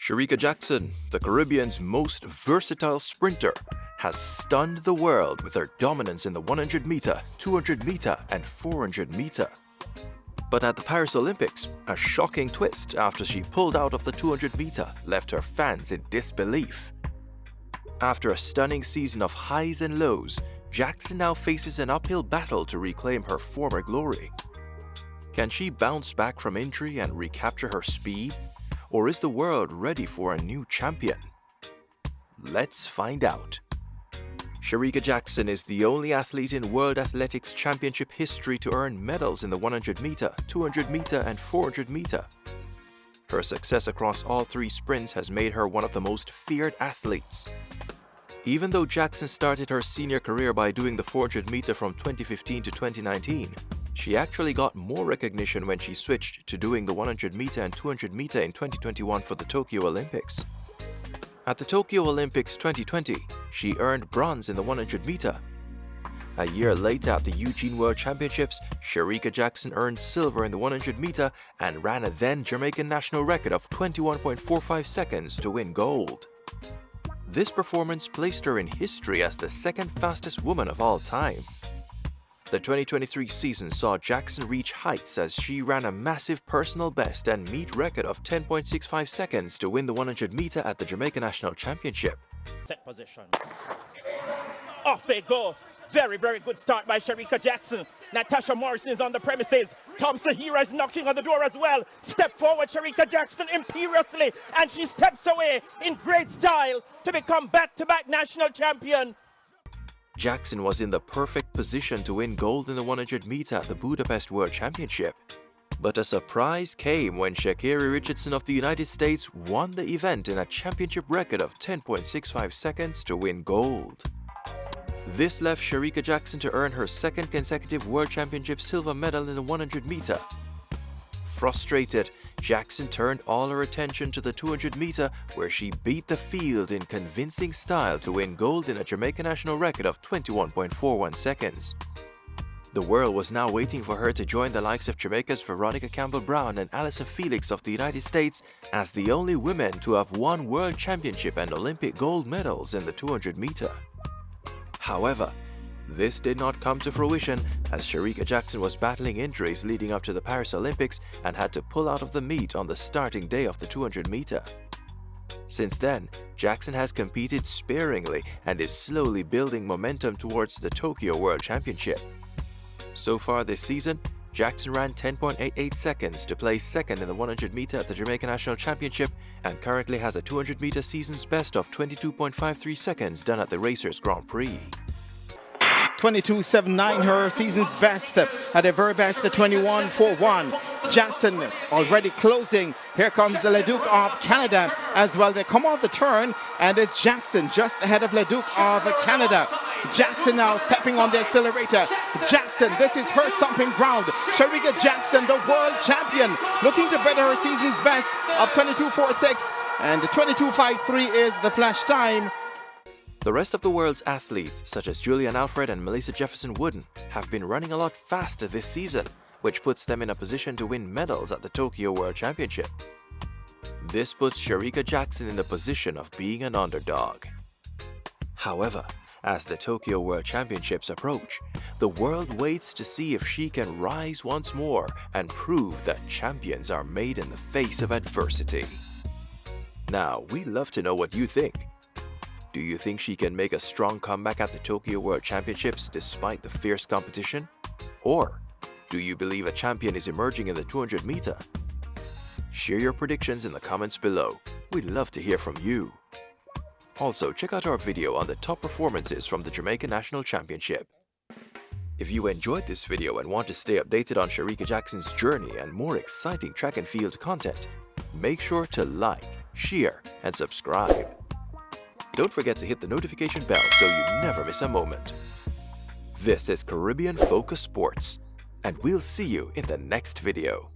Shericka Jackson, the Caribbean's most versatile sprinter, has stunned the world with her dominance in the 100-meter, 200-meter and 400-meter. But at the Paris Olympics, a shocking twist after she pulled out of the 200-meter left her fans in disbelief. After a stunning season of highs and lows, Jackson now faces an uphill battle to reclaim her former glory. Can she bounce back from injury and recapture her speed? Or is the world ready for a new champion? Let's find out. Shericka Jackson is the only athlete in World Athletics Championship history to earn medals in the 100-meter, 200-meter and 400-meter. Her success across all three sprints has made her one of the most feared athletes. Even though Jackson started her senior career by doing the 400-meter from 2015 to 2019, she actually got more recognition when she switched to doing the 100-meter and 200-meter in 2021 for the Tokyo Olympics. At the Tokyo Olympics 2020, she earned bronze in the 100-meter. A year later at the Eugene World Championships, Shericka Jackson earned silver in the 100-meter and ran a then Jamaican national record of 21.45 seconds to win gold. This performance placed her in history as the second fastest woman of all time. The 2023 season saw Jackson reach heights as she ran a massive personal best and meet record of 10.65 seconds to win the 100-meter at the Jamaica National Championship. Set position. Off it goes. Very, very good start by Shericka Jackson. Natasha Morrison is on the premises. Tom Sahira is knocking on the door as well. Step forward, Shericka Jackson imperiously, and she steps away in great style to become back-to-back national champion. Jackson was in the perfect position to win gold in the 100-meter at the Budapest World Championship. But a surprise came when Sha'Carri Richardson of the United States won the event in a championship record of 10.65 seconds to win gold. This left Shericka Jackson to earn her second consecutive World Championship silver medal in the 100-meter. Frustrated, Jackson turned all her attention to the 200-meter, where she beat the field in convincing style to win gold in a Jamaica national record of 21.41 seconds. The world was now waiting for her to join the likes of Jamaica's Veronica Campbell-Brown and Allyson Felix of the United States as the only women to have won World Championship and Olympic gold medals in the 200-meter. However, this did not come to fruition as Shericka Jackson was battling injuries leading up to the Paris Olympics and had to pull out of the meet on the starting day of the 200-meter. Since then, Jackson has competed sparingly and is slowly building momentum towards the Tokyo World Championship. So far this season, Jackson ran 10.88 seconds to place second in the 100-meter at the Jamaica National Championship and currently has a 200-meter season's best of 22.53 seconds done at the Racers Grand Prix. 22.79 her season's best, at her very best the 21.41. Jackson already closing. Here comes the Leduc of Canada as well. They come off the turn and it's Jackson just ahead of Leduc of Canada. Jackson now stepping on the accelerator. Jackson, this is her stomping ground. Shericka Jackson, the world champion, looking to better her season's best of 22.46, and the 22.53 is the flash time. The rest of the world's athletes, such as Julian Alfred and Melissa Jefferson Wooden, have been running a lot faster this season, which puts them in a position to win medals at the Tokyo World Championship. This puts Shericka Jackson in the position of being an underdog. However, as the Tokyo World Championships approach, the world waits to see if she can rise once more and prove that champions are made in the face of adversity. Now, we'd love to know what you think. Do you think she can make a strong comeback at the Tokyo World Championships despite the fierce competition? Or do you believe a champion is emerging in the 200-meter? Share your predictions in the comments below. We'd love to hear from you. Also, check out our video on the top performances from the Jamaica National Championship. If you enjoyed this video and want to stay updated on Shericka Jackson's journey and more exciting track and field content, make sure to like, share, and subscribe. Don't forget to hit the notification bell so you never miss a moment. This is Caribbean Focus Sports, and we'll see you in the next video.